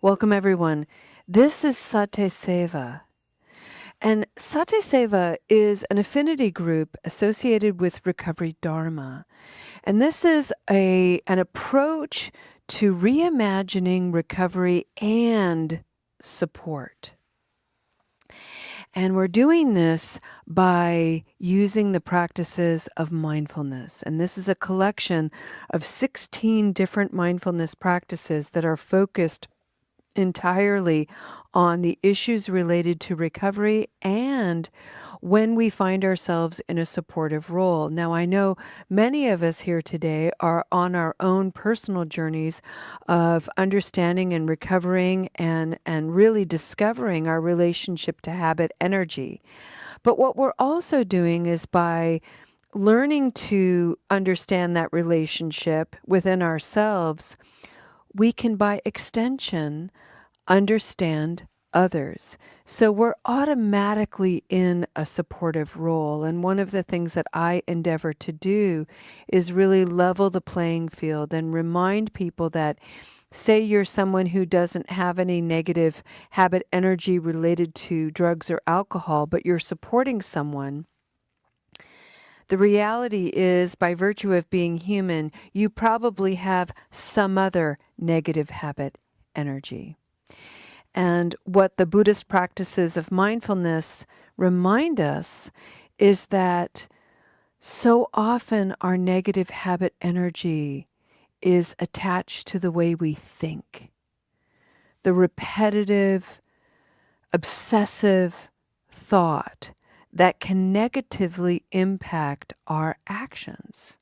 Welcome, everyone. This is Satiseva. And Satiseva is an affinity group associated with Recovery Dharma. And this is an approach to reimagining recovery and support. And we're doing this by using the practices of mindfulness. And this is a collection of 16 different mindfulness practices that are focused entirely on the issues related to recovery and when we find ourselves in a supportive role. Now, I know many of us here today are on our own personal journeys of understanding and recovering and really discovering our relationship to habit energy. But what we're also doing is by learning to understand that relationship within ourselves, we can, by extension, understand others. So we're automatically in a supportive role. And one of the things that I endeavor to do is really level the playing field and remind people that, say you're someone who doesn't have any negative habit energy related to drugs or alcohol, but you're supporting someone. The reality is, by virtue of being human, you probably have some other negative habit energy. And what the Buddhist practices of mindfulness remind us is that so often our negative habit energy is attached to the way we think. The repetitive, obsessive thought that can negatively impact our actions.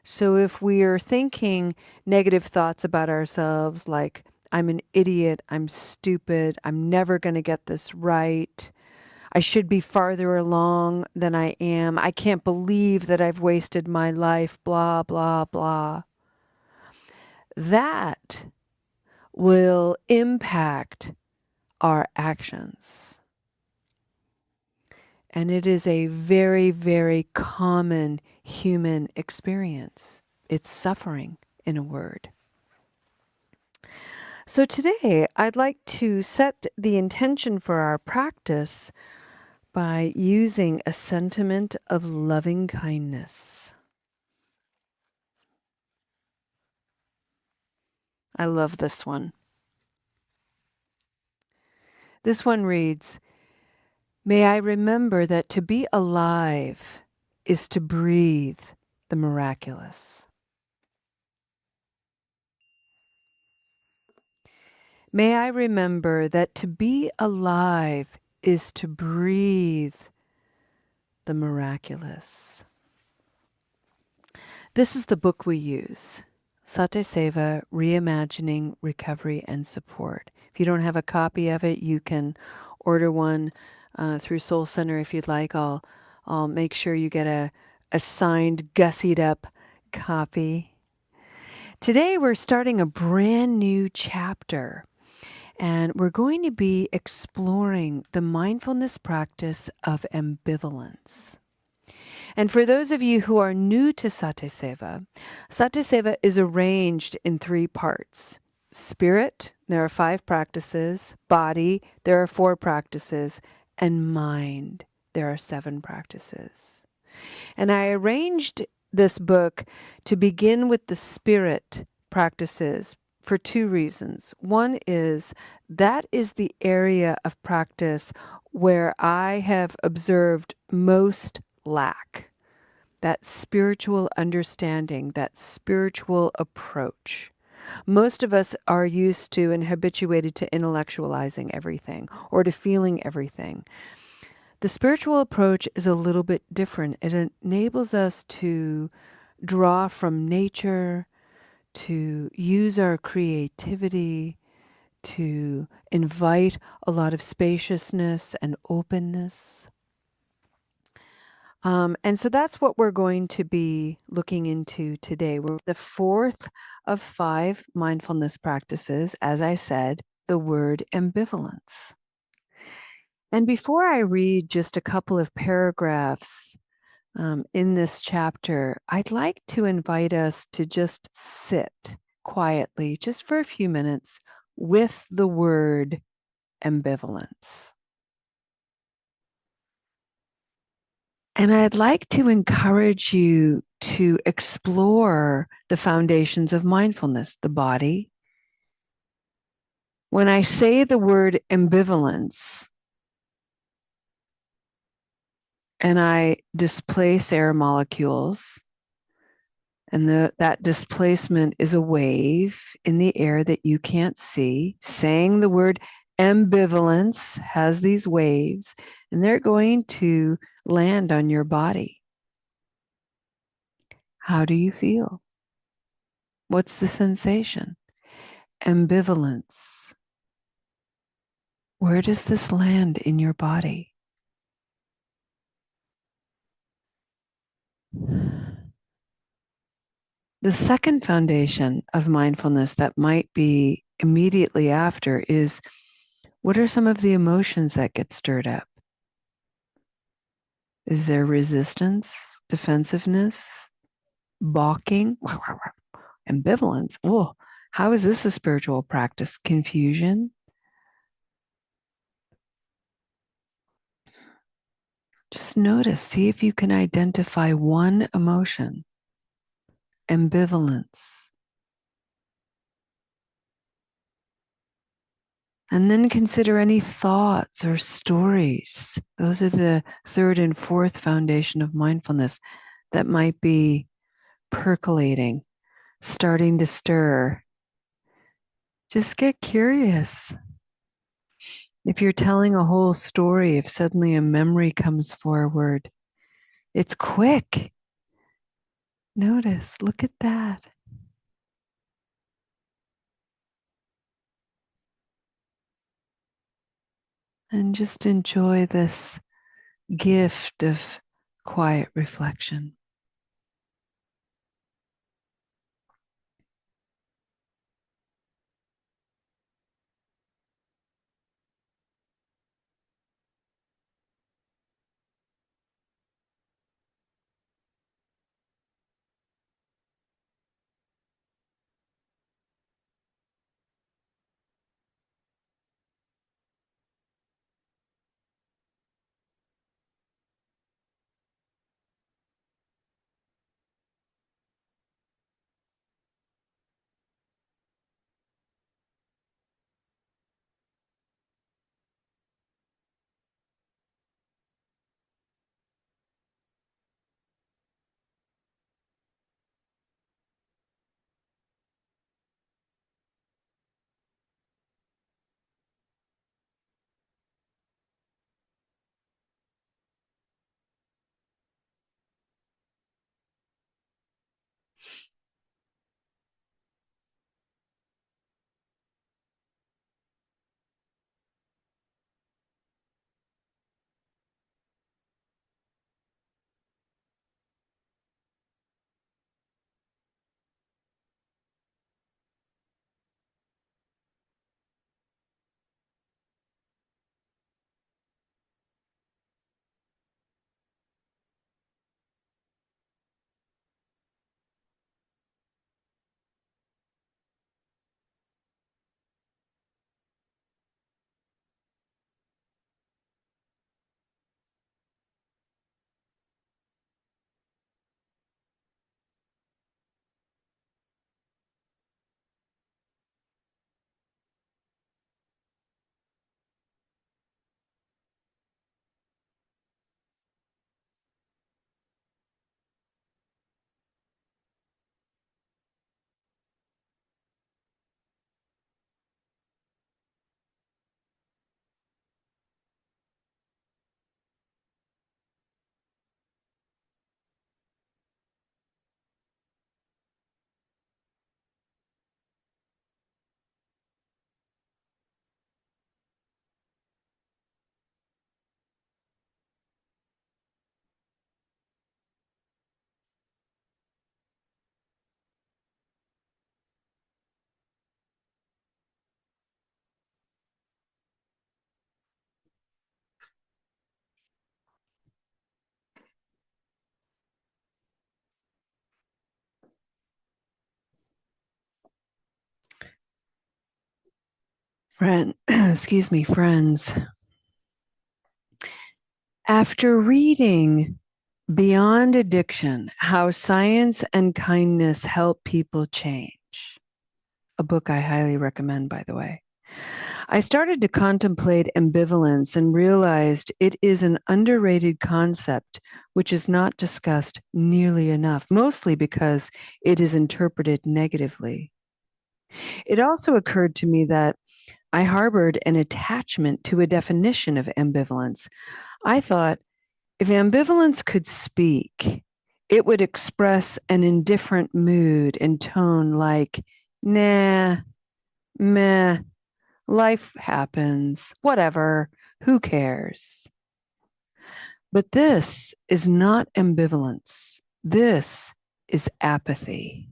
So if we are thinking negative thoughts about ourselves, like, I'm an idiot, I'm stupid, I'm never going to get this right, I should be farther along than I am, I can't believe that I've wasted my life, blah, blah, blah, that will impact our actions. And it is a very, very common human experience. It's suffering, in a word. So today, I'd like to set the intention for our practice by using a sentiment of loving kindness. I love this one. This one reads, "May I remember that to be alive is to breathe the miraculous. May I remember that to be alive is to breathe the miraculous." This is the book we use, Satiseva, Reimagining Recovery and Support. If you don't have a copy of it, you can order one through Soul Center if you'd like. I'll make sure you get a signed, gussied up copy. Today we're starting a brand new chapter, and we're going to be exploring the mindfulness practice of ambivalence. And for those of you who are new to Satiseva, Satiseva is arranged in 3 parts. Spirit, there are 5 practices. Body, there are 4 practices. And mind, there are 7 practices. And I arranged this book to begin with the spirit practices for 2 reasons. One is that is the area of practice where I have observed most lack, that spiritual understanding, that spiritual approach. Most of us are used to and habituated to intellectualizing everything or to feeling everything. The spiritual approach is a little bit different. It enables us to draw from nature, to use our creativity, to invite a lot of spaciousness and openness. And so that's what we're going to be looking into today. We're the 4th of 5 mindfulness practices, as I said, the word ambivalence. And before I read just a couple of paragraphs in this chapter, I'd like to invite us to just sit quietly, just for a few minutes, with the word ambivalence. And I'd like to encourage you to explore the foundations of mindfulness, the body. When I say the word ambivalence and I displace air molecules, and that displacement is a wave in the air that you can't see, saying the word ambivalence has these waves, and they're going to land on your body. How do you feel? What's the sensation? Ambivalence. Where does this land in your body? The second foundation of mindfulness that might be immediately after is, what are some of the emotions that get stirred up? Is there resistance, defensiveness, balking, ambivalence? Oh, how is this a spiritual practice? Confusion? Just notice, see if you can identify one emotion. Ambivalence. And then consider any thoughts or stories. Those are the third and fourth foundation of mindfulness that might be percolating, starting to stir. Just get curious. If you're telling a whole story, if suddenly a memory comes forward, it's quick. Notice, look at that. And just enjoy this gift of quiet reflection. Excuse me, friends. After reading Beyond Addiction, How Science and Kindness Help People Change, a book I highly recommend, by the way, I started to contemplate ambivalence and realized it is an underrated concept which is not discussed nearly enough, mostly because it is interpreted negatively. It also occurred to me that I harbored an attachment to a definition of ambivalence. I thought if ambivalence could speak, it would express an indifferent mood and tone like, nah, meh, life happens, whatever, who cares? But this is not ambivalence. This is apathy.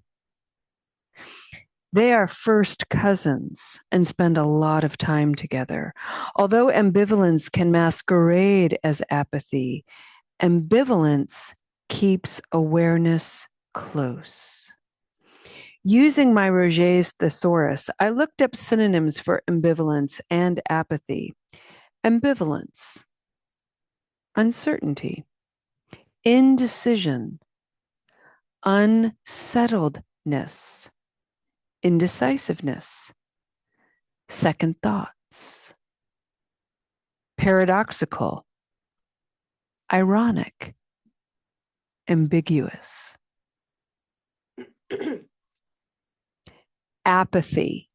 They are first cousins and spend a lot of time together. Although ambivalence can masquerade as apathy, ambivalence keeps awareness close. Using my Roget's thesaurus, I looked up synonyms for ambivalence and apathy. Ambivalence, uncertainty, indecision, unsettledness, indecisiveness, second thoughts, paradoxical, ironic, ambiguous. Apathy,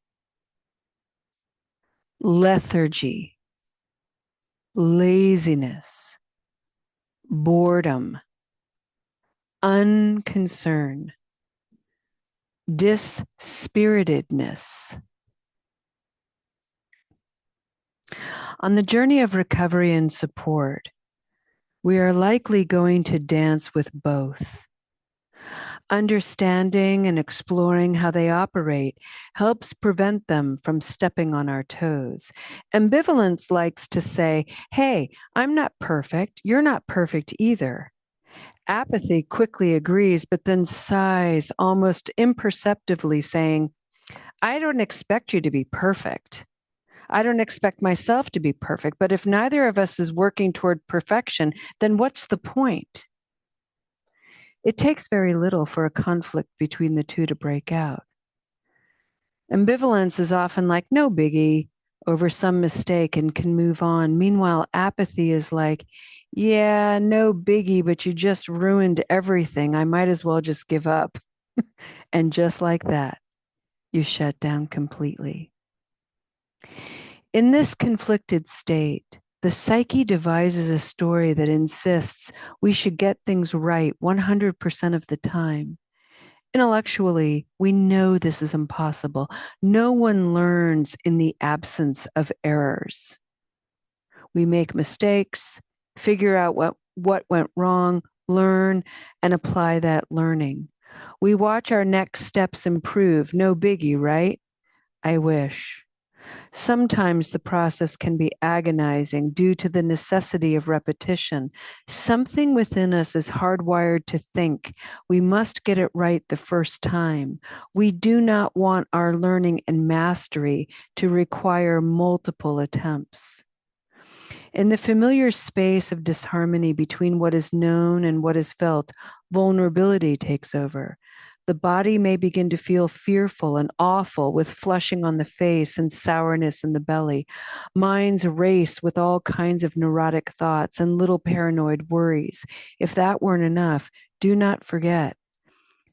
lethargy, laziness, boredom, unconcern, dispiritedness. On the journey of recovery and support, we are likely going to dance with both. Understanding and exploring how they operate helps prevent them from stepping on our toes. Ambivalence likes to say, hey, I'm not perfect. You're not perfect either. Apathy quickly agrees, but then sighs almost imperceptibly, saying, I don't expect you to be perfect. I don't expect myself to be perfect, but if neither of us is working toward perfection, then what's the point? It takes very little for a conflict between the two to break out. Ambivalence is often like, no biggie, over some mistake and can move on. Meanwhile, apathy is like, yeah, no biggie, but you just ruined everything. I might as well just give up. And just like that, you shut down completely. In this conflicted state, the psyche devises a story that insists we should get things right 100% of the time. Intellectually, we know this is impossible. No one learns in the absence of errors. We make mistakes, figure out what went wrong, learn, and apply that learning. We watch our next steps improve. No biggie, right? I wish. Sometimes the process can be agonizing due to the necessity of repetition. Something within us is hardwired to think we must get it right the first time. We do not want our learning and mastery to require multiple attempts. In the familiar space of disharmony between what is known and what is felt, vulnerability takes over. The body may begin to feel fearful and awful with flushing on the face and sourness in the belly. Minds race with all kinds of neurotic thoughts and little paranoid worries. If that weren't enough, do not forget.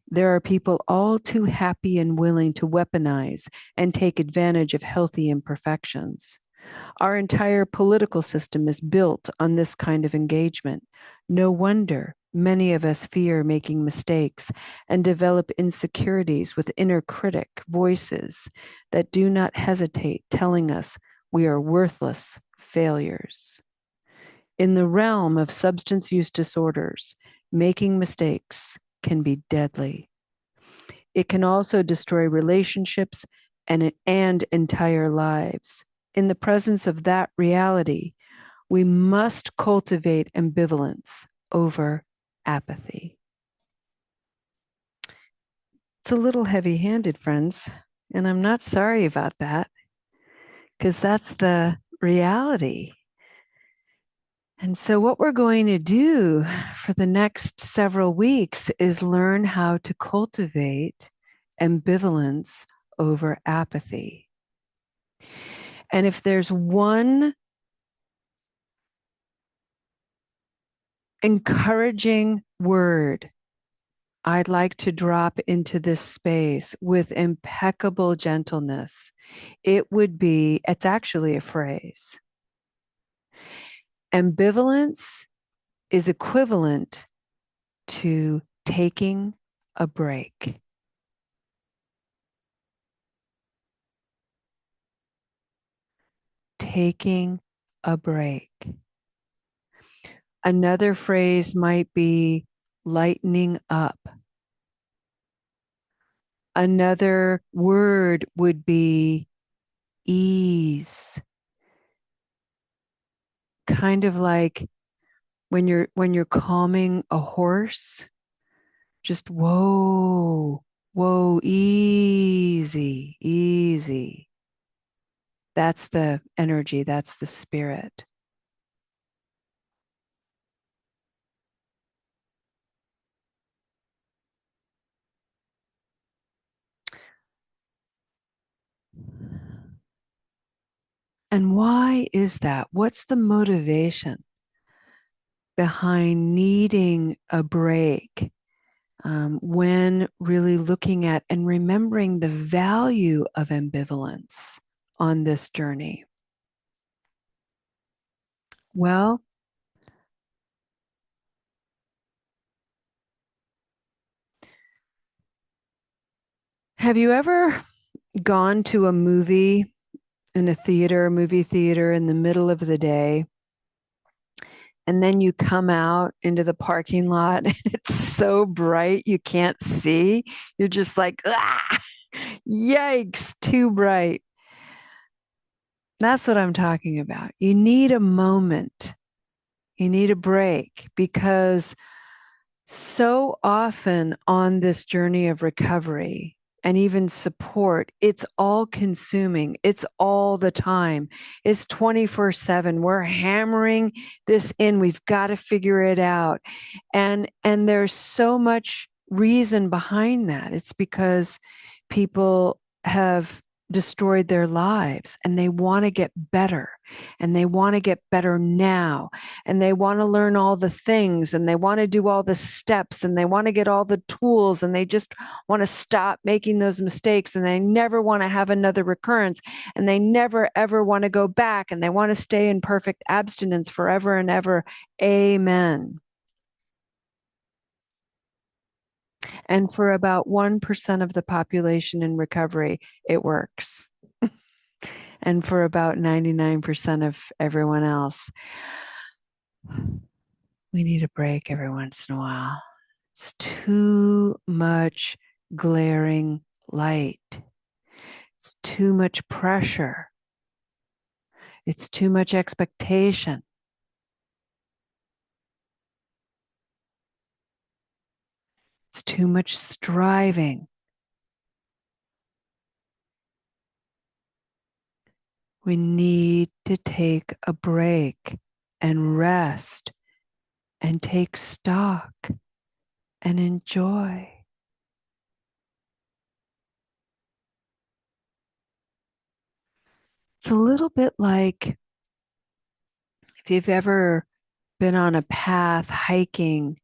There are people all too happy and willing to weaponize and take advantage of healthy imperfections. Our entire political system is built on this kind of engagement. No wonder many of us fear making mistakes and develop insecurities with inner critic voices that do not hesitate telling us we are worthless failures. In the realm of substance use disorders, making mistakes can be deadly. It can also destroy relationships and entire lives. In the presence of that reality, we must cultivate ambivalence over apathy. It's a little heavy-handed, friends, and I'm not sorry about that because that's the reality. And so, what we're going to do for the next several weeks is learn how to cultivate ambivalence over apathy. And if there's one encouraging word I'd like to drop into this space with impeccable gentleness, it would be, it's actually a phrase. Ambivalence is equivalent to taking a break. Taking a break. Another phrase might be lightening up. Another word would be ease. Kind of like when you're calming a horse, just whoa, whoa, easy, easy. That's the energy, that's the spirit. And why is that? What's the motivation behind needing a break when really looking at and remembering the value of ambivalence on this journey? Well, have you ever gone to a movie in a theater, movie theater in the middle of the day, and then you come out into the parking lot and it's so bright you can't see? You're just like, ah, yikes, too bright. That's what I'm talking about. You need a moment. You need a break because so often on this journey of recovery and even support, it's all consuming. It's all the time. It's 24/7. We're hammering this in. We've got to figure it out. And there's so much reason behind that. It's because people have destroyed their lives and they want to get better and they want to get better now and they want to learn all the things and they want to do all the steps and they want to get all the tools and they just want to stop making those mistakes and they never want to have another recurrence and they never ever want to go back and they want to stay in perfect abstinence forever and ever. Amen. And for about 1% of the population in recovery, it works. And for about 99% of everyone else, we need a break every once in a while. It's too much glaring light. It's too much pressure. It's too much expectation. It's too much striving. We need to take a break and rest and take stock and enjoy. It's a little bit like if you've ever been on a path hiking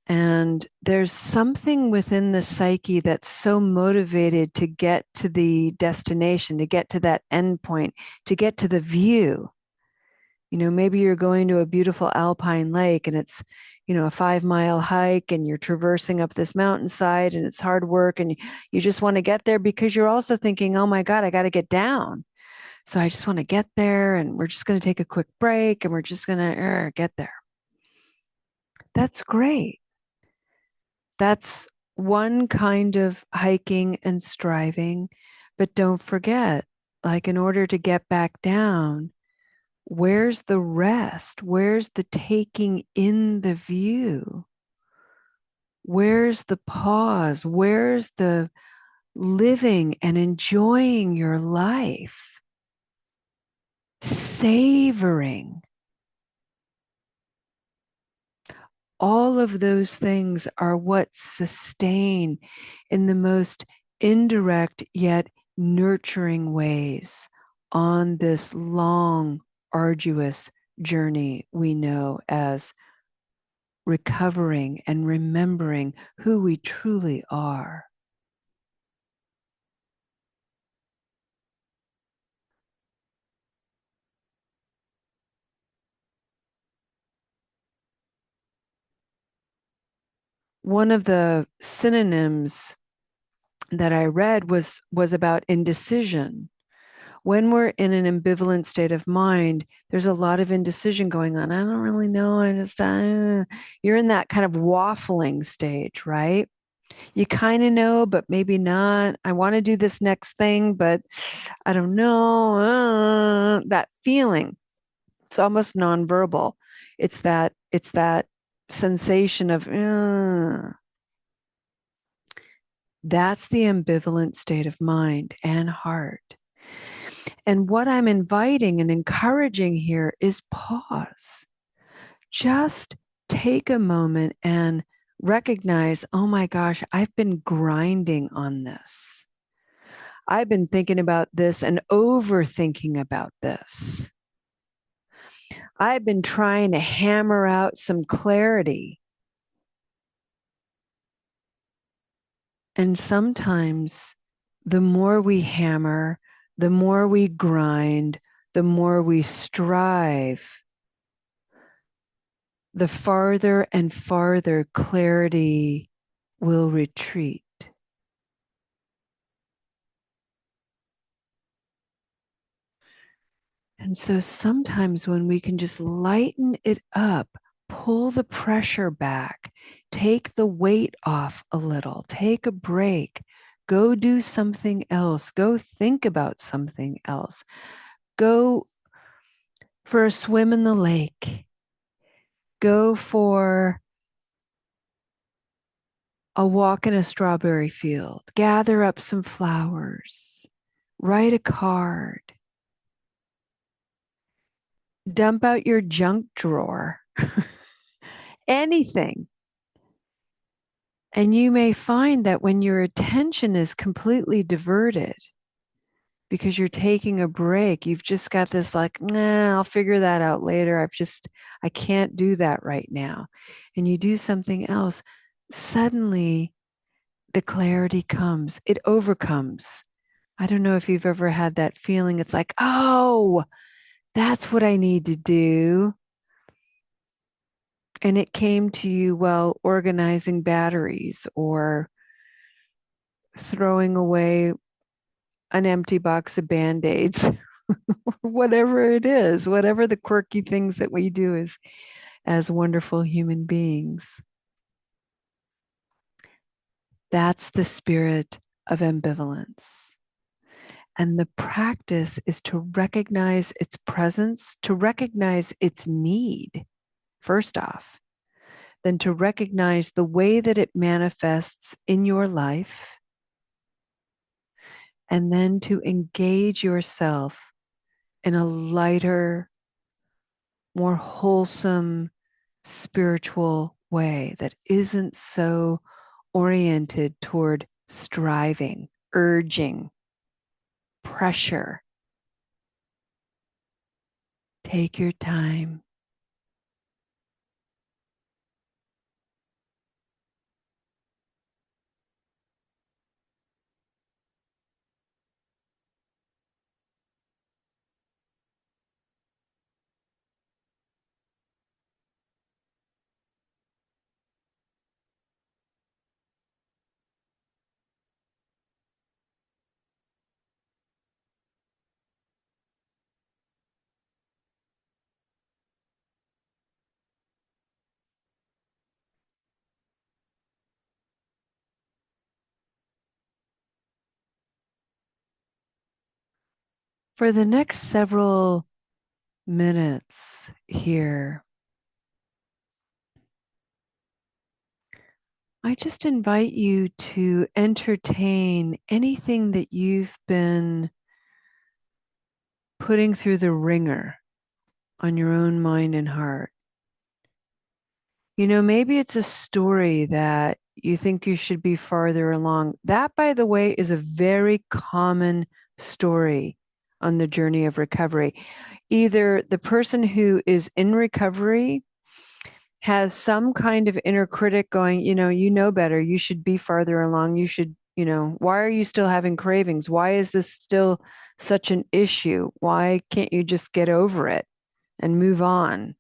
and there's something within the psyche that's so motivated to get to the destination, to get to that end point, to get to the view. You know, maybe you're going to a beautiful alpine lake and it's, you know, a 5 mile hike and you're traversing up this mountainside and it's hard work and you just want to get there because you're also thinking, oh my God, I got to get down. So I just want to get there and we're just going to take a quick break and we're just going to get there. That's great. That's one kind of hiking and striving. But don't forget, like, in order to get back down, where's the rest? Where's the taking in the view? Where's the pause? Where's the living and enjoying your life? savoring. All of those things are what sustain in the most indirect yet nurturing ways on this long, arduous journey we know as recovering and remembering who we truly are. One of the synonyms that I read was about indecision. When we're in an ambivalent state of mind, there's a lot of indecision going on. I don't really know. You're in that kind of waffling stage, right? You kind of know, but maybe not. I want to do this next thing, but I don't know. That feeling. It's almost nonverbal. It's that sensation of that's the ambivalent state of mind and heart. And what I'm inviting and encouraging here is pause. Just take a moment and recognize, oh my gosh, I've been grinding on this. I've been thinking about this and overthinking about this. I've been trying to hammer out some clarity. And sometimes the more we hammer, the more we grind, the more we strive, the farther and farther clarity will retreat. And so sometimes when we can just lighten it up, pull the pressure back, take the weight off a little, take a break, go do something else, go think about something else, go for a swim in the lake, go for a walk in a strawberry field, gather up some flowers, write a card, dump out your junk drawer, anything. And you may find that when your attention is completely diverted because you're taking a break, you've just got this like, nah, I'll figure that out later. I can't do that right now. And you do something else. Suddenly the clarity comes, it overcomes. I don't know if you've ever had that feeling. It's like, oh, that's what I need to do. And it came to you while organizing batteries or throwing away an empty box of band-aids, whatever it is, whatever the quirky things that we do as wonderful human beings. That's the spirit of ambivalence. And the practice is to recognize its presence, to recognize its need, first off, then to recognize the way that it manifests in your life, and then to engage yourself in a lighter, more wholesome, spiritual way that isn't so oriented toward striving, urging, pressure. Take your time. For the next several minutes here, I just invite you to entertain anything that you've been putting through the ringer on your own mind and heart. Maybe it's a story that you think you should be farther along. That, by the way, is a very common story on the journey of recovery. Either the person who is in recovery has some kind of inner critic going, you know better, you should be farther along, you should, why are you still having cravings? Why is this still such an issue? Why can't you just get over it and move on?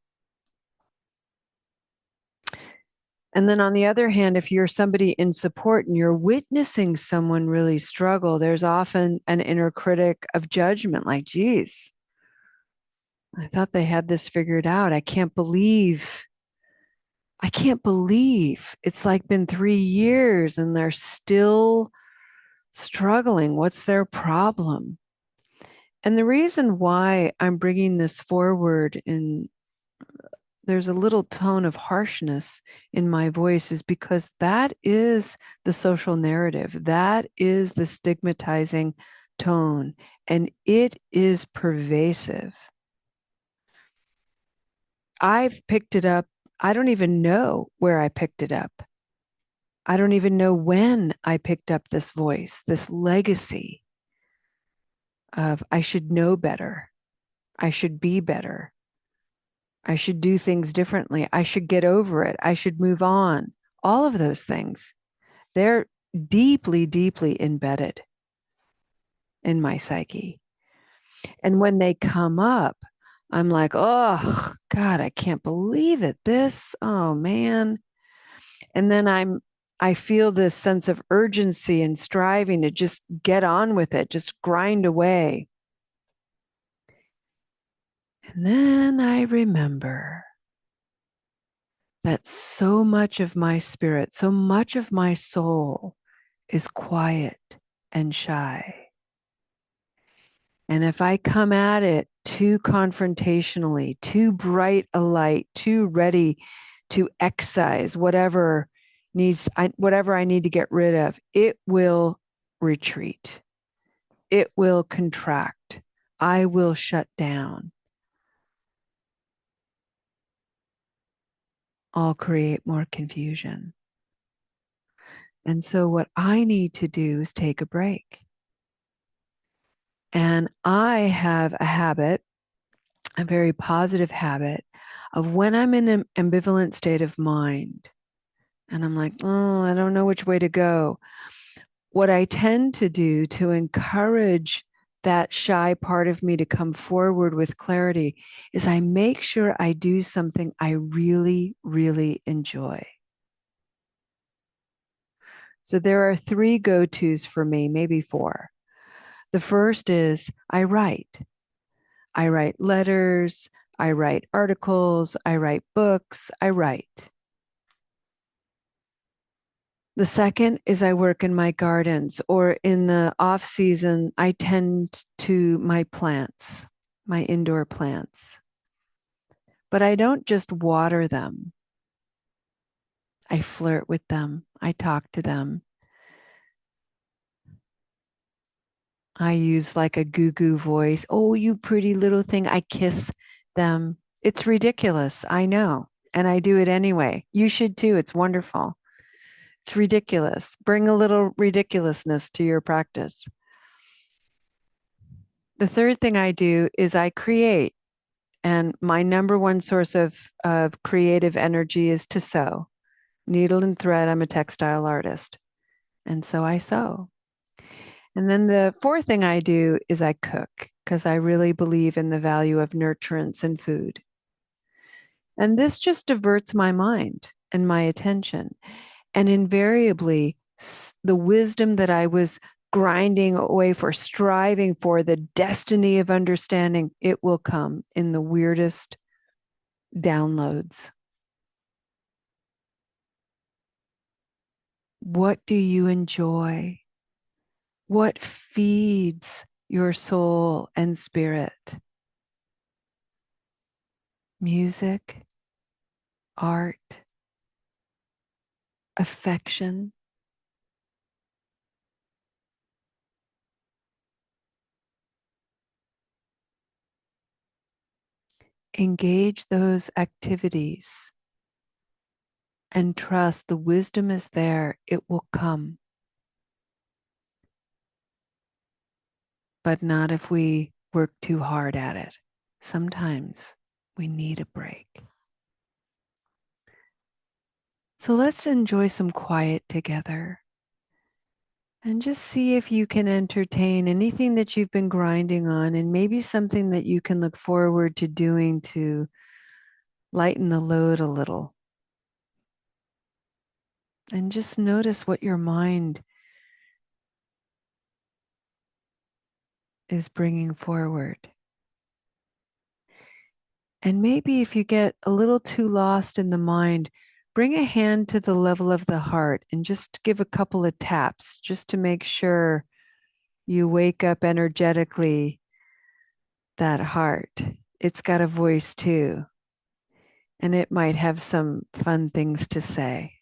And then on the other hand, if you're somebody in support and you're witnessing someone really struggle, there's often an inner critic of judgment, like, geez, I thought they had this figured out. I can't believe it's like been 3 years and they're still struggling. What's their problem? And the reason why I'm bringing this forward, and there's a little tone of harshness in my voice, is because that is the social narrative. That is the stigmatizing tone, and it is pervasive. I've picked it up. I don't even know where I picked it up. I don't even know when I picked up this voice, this legacy of I should know better. I should be better. I should do things differently. I should get over it. I should move on. All of those things, they're deeply, deeply embedded in my psyche. And when they come up, I'm like, oh, God, I can't believe it. Oh man. And then I feel this sense of urgency and striving to just get on with it, just grind away. And then I remember that so much of my spirit, so much of my soul is quiet and shy. And if I come at it too confrontationally, too bright a light, too ready to excise whatever I need to get rid of, it will retreat. It will contract. I will shut down. I'll create more confusion. And so what I need to do is take a break. And I have a habit, a very positive habit, of when I'm in an ambivalent state of mind and I'm like, oh, I don't know which way to go. What I tend to do to encourage that shy part of me to come forward with clarity is I make sure I do something I really, really enjoy. So there are 3 go-tos for me, maybe 4. The first is I write. I write letters, I write articles, I write books, I write. The second is I work in my gardens, or in the off season, I tend to my plants, my indoor plants. But I don't just water them. I flirt with them. I talk to them. I use like a goo-goo voice. Oh, you pretty little thing. I kiss them. It's ridiculous. I know. And I do it anyway. You should too. It's wonderful. It's ridiculous. Bring a little ridiculousness to your practice. The third thing I do is I create. And my number one source of creative energy is to sew. Needle and thread. I'm a textile artist. And so I sew. And then the fourth thing I do is I cook, because I really believe in the value of nurturance in food. And this just diverts my mind and my attention. And invariably, the wisdom that I was grinding away for, striving for, the destiny of understanding, it will come in the weirdest downloads. What do you enjoy? What feeds your soul and spirit? Music, art, affection. engage those activities and trust the wisdom is there. It will come. But not if we work too hard at it. Sometimes we need a break. So let's enjoy some quiet together and just see if you can entertain anything that you've been grinding on and maybe something that you can look forward to doing to lighten the load a little. And just notice what your mind is bringing forward. And maybe if you get a little too lost in the mind, bring a hand to the level of the heart and just give a couple of taps just to make sure you wake up energetically that heart. It's got a voice too, and it might have some fun things to say.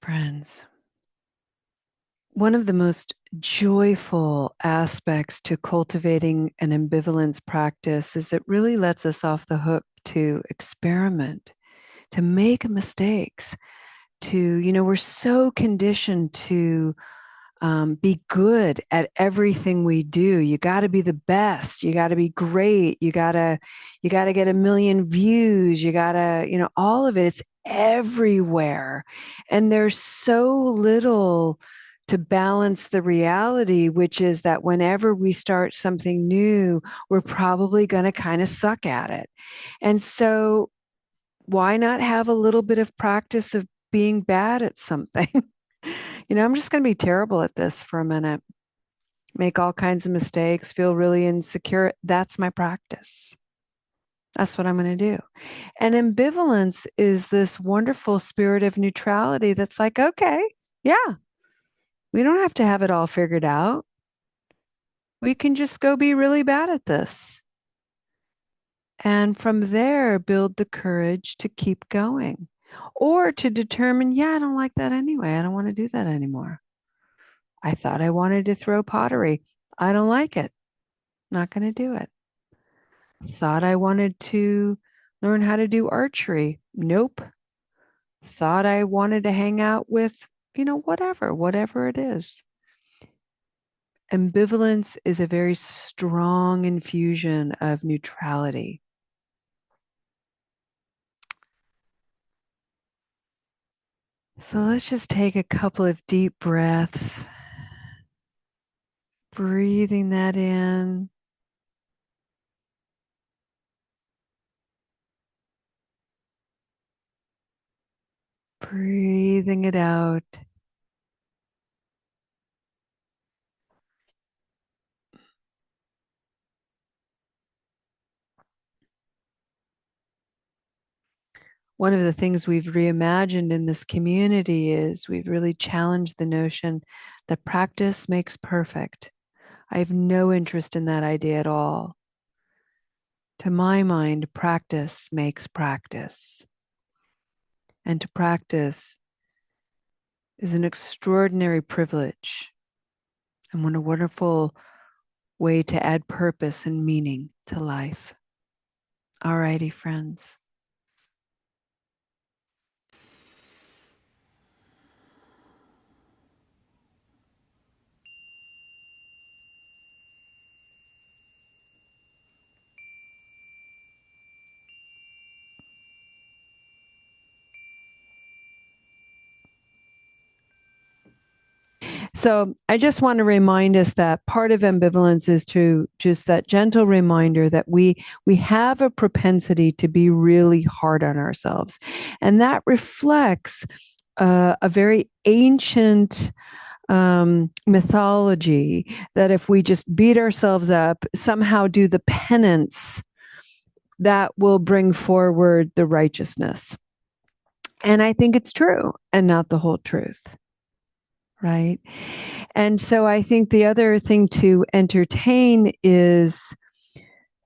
Friends, one of the most joyful aspects to cultivating an ambivalence practice is it really lets us off the hook to experiment, to make mistakes, we're so conditioned to be good at everything we do. You got to be the best. You got to be great. You got to get a million views. You got to, all of it. It's everywhere. And there's so little to balance the reality, which is that whenever we start something new, we're probably going to kind of suck at it. And so why not have a little bit of practice of being bad at something? I'm just going to be terrible at this for a minute, make all kinds of mistakes, feel really insecure. That's my practice. That's what I'm going to do. And ambivalence is this wonderful spirit of neutrality that's like, okay, yeah, we don't have to have it all figured out. We can just go be really bad at this. And from there, build the courage to keep going or to determine, yeah, I don't like that anyway. I don't want to do that anymore. I thought I wanted to throw pottery. I don't like it. Not going to do it. Thought I wanted to learn how to do archery. Nope. Thought I wanted to hang out with, whatever it is. Ambivalence is a very strong infusion of neutrality. So let's just take a couple of deep breaths, breathing that in. Breathing it out. One of the things we've reimagined in this community is we've really challenged the notion that practice makes perfect. I have no interest in that idea at all. To my mind, practice makes practice. And to practice is an extraordinary privilege and what a wonderful way to add purpose and meaning to life. All righty, friends. So I just want to remind us that part of ambivalence is to just that gentle reminder that we have a propensity to be really hard on ourselves, and that reflects a very ancient mythology that if we just beat ourselves up, somehow do the penance, that will bring forward the righteousness. And I think it's true and not the whole truth. Right. And so I think the other thing to entertain is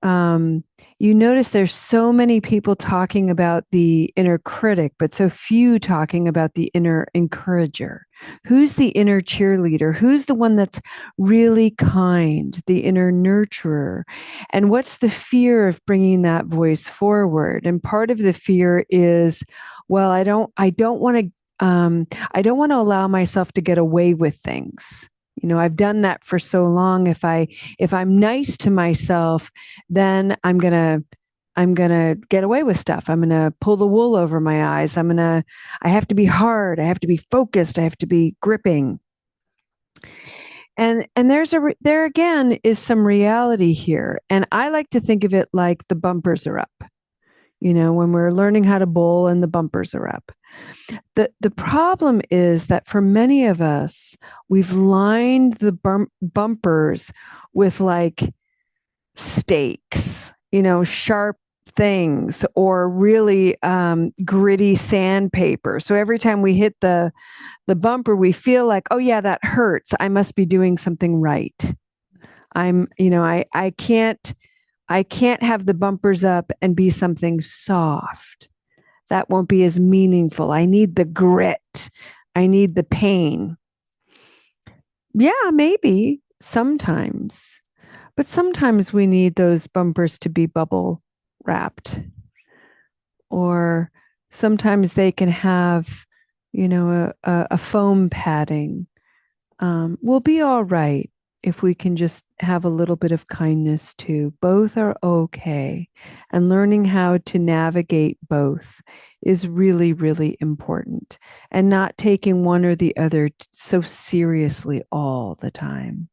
you notice there's so many people talking about the inner critic, but so few talking about the inner encourager. Who's the inner cheerleader? Who's the one that's really kind, the inner nurturer? And what's the fear of bringing that voice forward? And part of the fear is, well, I don't want to I don't want to allow myself to get away with things. I've done that for so long. If I'm nice to myself, then I'm gonna get away with stuff. I'm gonna pull the wool over my eyes. I have to be hard. I have to be focused. I have to be gripping. And there again is some reality here. And I like to think of it like the bumpers are up. When we're learning how to bowl and the bumpers are up. The problem is that for many of us, we've lined the bumpers with like stakes, sharp things or really gritty sandpaper. So every time we hit the bumper, we feel like, oh yeah, that hurts. I must be doing something right. I can't have the bumpers up and be something soft. That won't be as meaningful. I need the grit. I need the pain. Yeah, maybe sometimes. But sometimes we need those bumpers to be bubble wrapped. Or sometimes they can have, a foam padding. We'll be all right if we can just have a little bit of kindness too. Both are okay. And learning how to navigate both is really, really important. And not taking one or the other so seriously all the time.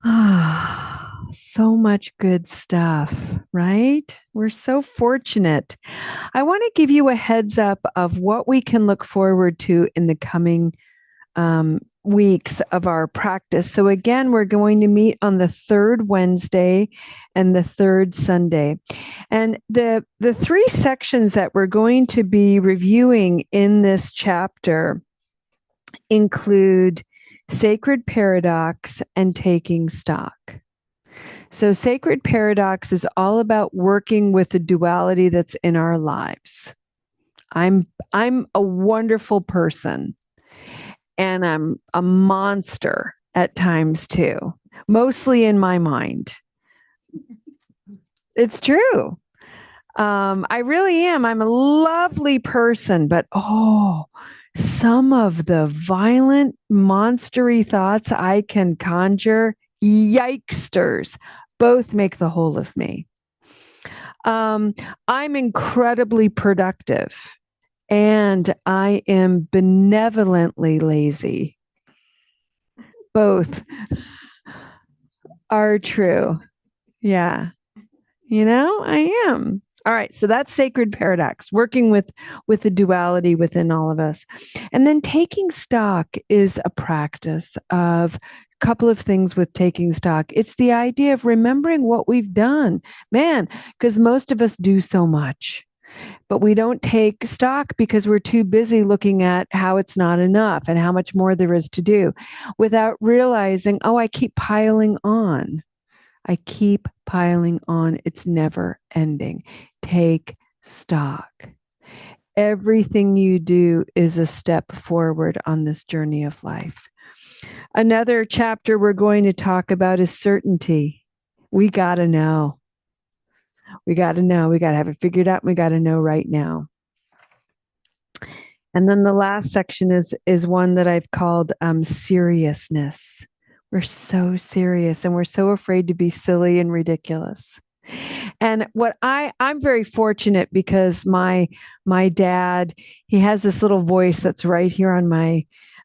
Ah, so much good stuff, right? We're so fortunate. I want to give you a heads up of what we can look forward to in the coming weeks of our practice. So again, we're going to meet on the third Wednesday and the third Sunday. And the three sections that we're going to be reviewing in this chapter include sacred paradox and taking stock. So sacred paradox is all about working with the duality that's in our lives. I'm a wonderful person, and I'm a monster at times too, mostly in my mind. It's true. I really am. I'm a lovely person, but some of the violent, monstery thoughts I can conjure, yikesters, both make the whole of me. I'm incredibly productive, and I am benevolently lazy. Both are true. Yeah. I am. All right, so that's sacred paradox, working with the duality within all of us. And then taking stock is a practice of a couple of things with taking stock. It's the idea of remembering what we've done. Man, because most of us do so much, but we don't take stock because we're too busy looking at how it's not enough and how much more there is to do without realizing, I keep piling on. I keep piling on. It's never ending. Take stock. Everything you do is a step forward on this journey of life. Another chapter we're going to talk about is certainty. We got to know. We got to know. We got to have it figured out. We got to know right now. And then the last section is one that I've called seriousness. We're so serious and we're so afraid to be silly and ridiculous. And I'm very fortunate because my dad, he has this little voice that's right here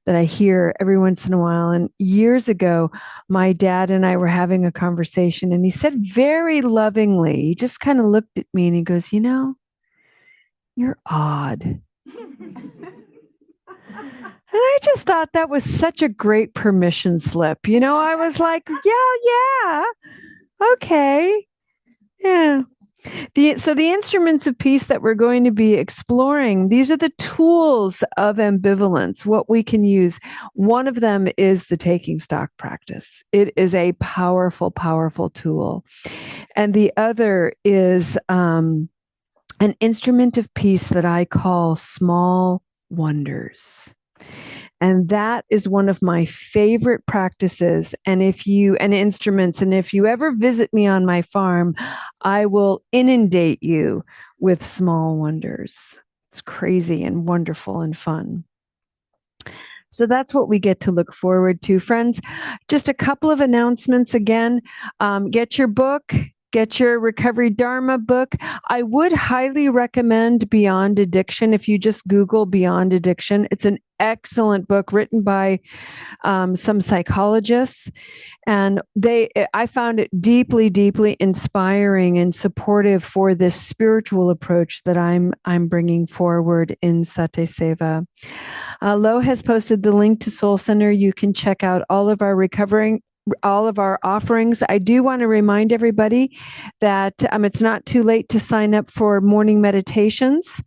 that I hear every once in a while. And years ago, my dad and I were having a conversation, and he said very lovingly, he just kind of looked at me and he goes, you're odd. And I just thought that was such a great permission slip. I was like, yeah, okay. Yeah. So the instruments of peace that we're going to be exploring, these are the tools of ambivalence, what we can use. One of them is the taking stock practice. It is a powerful, powerful tool. And the other is an instrument of peace that I call small wonders. And that is one of my favorite practices. And instruments, and if you ever visit me on my farm, I will inundate you with small wonders. It's crazy and wonderful and fun. So that's what we get to look forward to. Friends, just a couple of announcements again. Get your book. Get your Recovery Dharma book. I would highly recommend Beyond Addiction. If you just Google Beyond Addiction, it's an excellent book written by some psychologists. And I found it deeply, deeply inspiring and supportive for this spiritual approach that I'm bringing forward in Satiseva. Lo has posted the link to Soul Center. You can check out all of our offerings. I do want to remind everybody that it's not too late to sign up for morning meditations.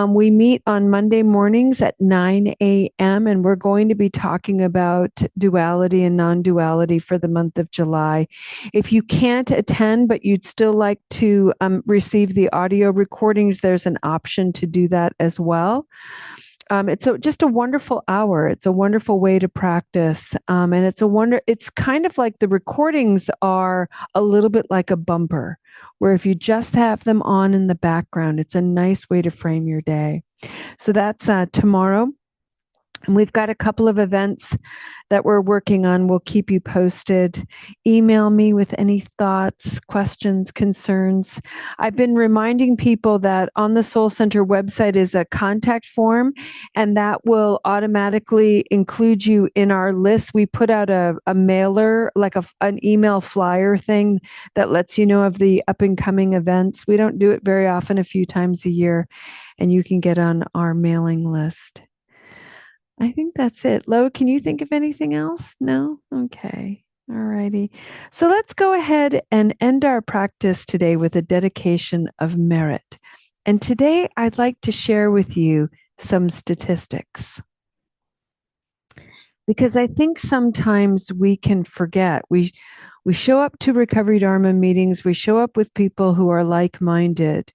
We meet on Monday mornings at 9 a.m. and we're going to be talking about duality and non-duality for the month of July. If you can't attend, but you'd still like to receive the audio recordings, there's an option to do that as well. it's just a wonderful hour. It's a wonderful way to practice. And it's kind of like the recordings are a little bit like a bumper, where if you just have them on in the background, it's a nice way to frame your day. So that's tomorrow. And we've got a couple of events that we're working on. We'll keep you posted. Email me with any thoughts, questions, concerns. I've been reminding people that on the Soul Center website is a contact form, and that will automatically include you in our list. We put out a mailer, like an email flyer thing that lets you know of the up and coming events. We don't do it very often, a few times a year, and you can get on our mailing list. I think that's it. Lo, can you think of anything else? No? Okay. All righty. So let's go ahead and end our practice today with a dedication of merit. And today I'd like to share with you some statistics, because I think sometimes we can forget. We show up to Recovery Dharma meetings, we show up with people who are like-minded,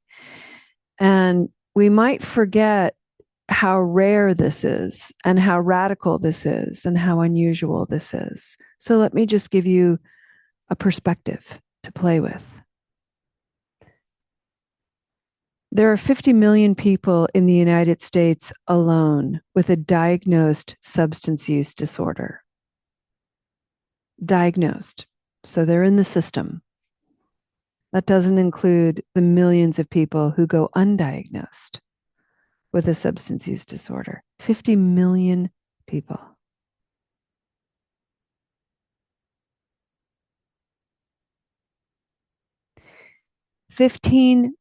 and we might forget how rare this is and how radical this is and how unusual this is. So let me just give you a perspective to play with. There are 50 million people in the United States alone with a diagnosed substance use disorder. Diagnosed. So they're in the system. That doesn't include the millions of people who go undiagnosed with a substance use disorder. 50 million people. %15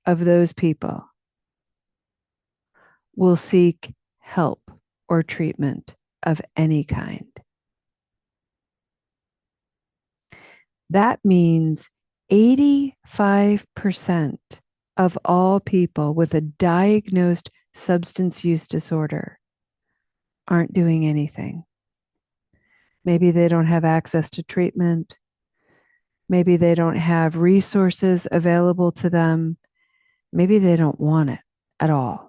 of those people will seek help or treatment of any kind. That means 85% of all people with a diagnosed substance use disorder aren't doing anything. Maybe they don't have access to treatment. Maybe they don't have resources available to them. Maybe they don't want it at all.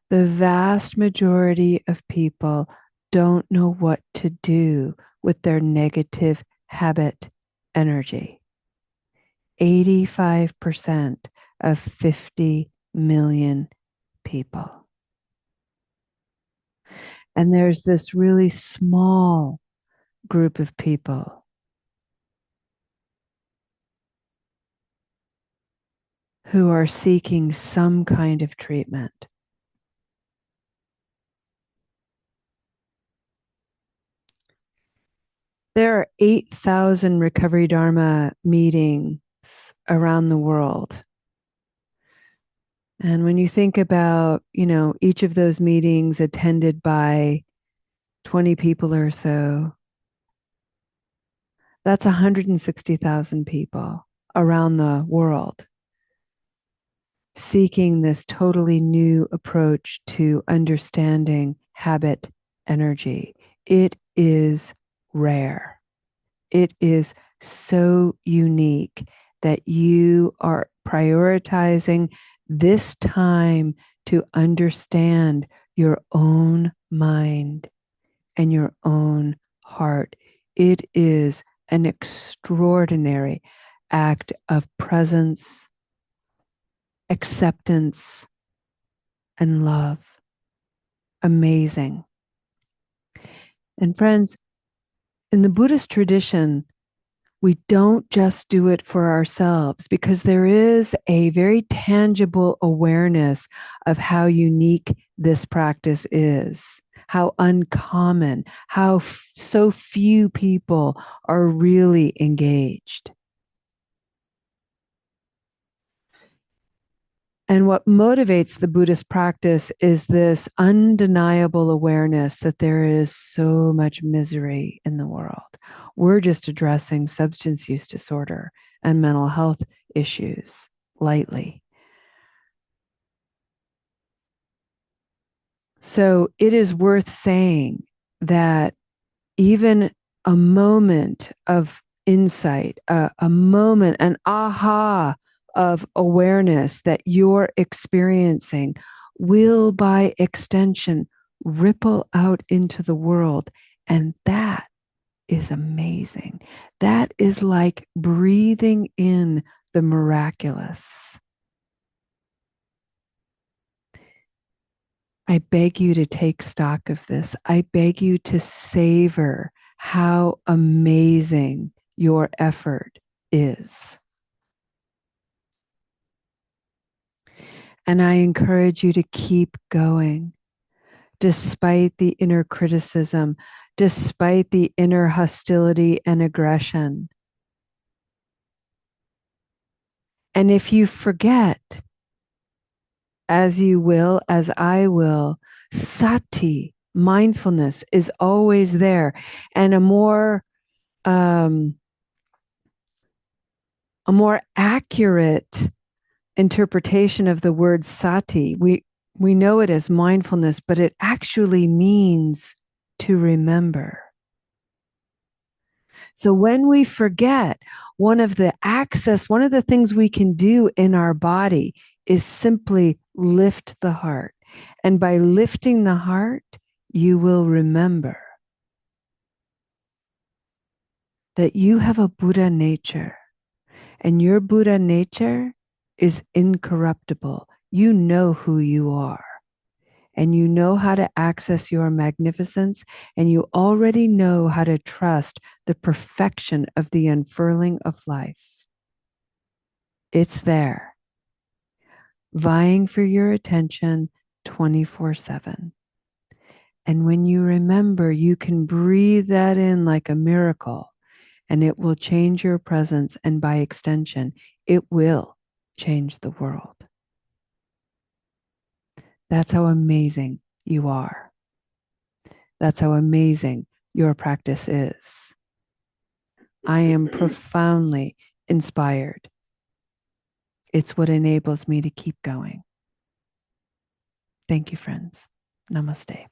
The vast majority of people don't know what to do with their negative habit energy. 85% of 50 million people. And there's this really small group of people who are seeking some kind of treatment. There are 8,000 Recovery Dharma meetings around the world. And when you think about, each of those meetings attended by 20 people or so, that's 160,000 people around the world seeking this totally new approach to understanding habit energy. It is rare. It is so unique that you are prioritizing this time to understand your own mind and your own heart. It is an extraordinary act of presence, acceptance, and love. Amazing. And friends, in the Buddhist tradition, we don't just do it for ourselves, because there is a very tangible awareness of how unique this practice is, how uncommon, how so few people are really engaged. And what motivates the Buddhist practice is this undeniable awareness that there is so much misery in the world. We're just addressing substance use disorder and mental health issues lightly. So it is worth saying that even a moment of insight, a moment, an aha of awareness that you're experiencing will, by extension, ripple out into the world. And that is amazing. That is like breathing in the miraculous. I beg you to take stock of this. I beg you to savor how amazing your effort is. And I encourage you to keep going despite the inner criticism, despite the inner hostility and aggression. And if you forget, as you will, as I will, sati, mindfulness, is always there. And um, a more accurate interpretation of the word sati, we know it as mindfulness, but it actually means to remember. So when we forget, one of the things we can do in our body is simply lift the heart. And by lifting the heart, you will remember that you have a Buddha nature, and your Buddha nature is incorruptible. You know who you are, and you know how to access your magnificence, and you already know how to trust the perfection of the unfurling of life. It's there, vying for your attention 24/7. And when you remember, you can breathe that in like a miracle, and it will change your presence. And by extension, it will change the world. That's how amazing you are. That's how amazing your practice is. I am profoundly inspired. It's what enables me to keep going. Thank you, friends. Namaste.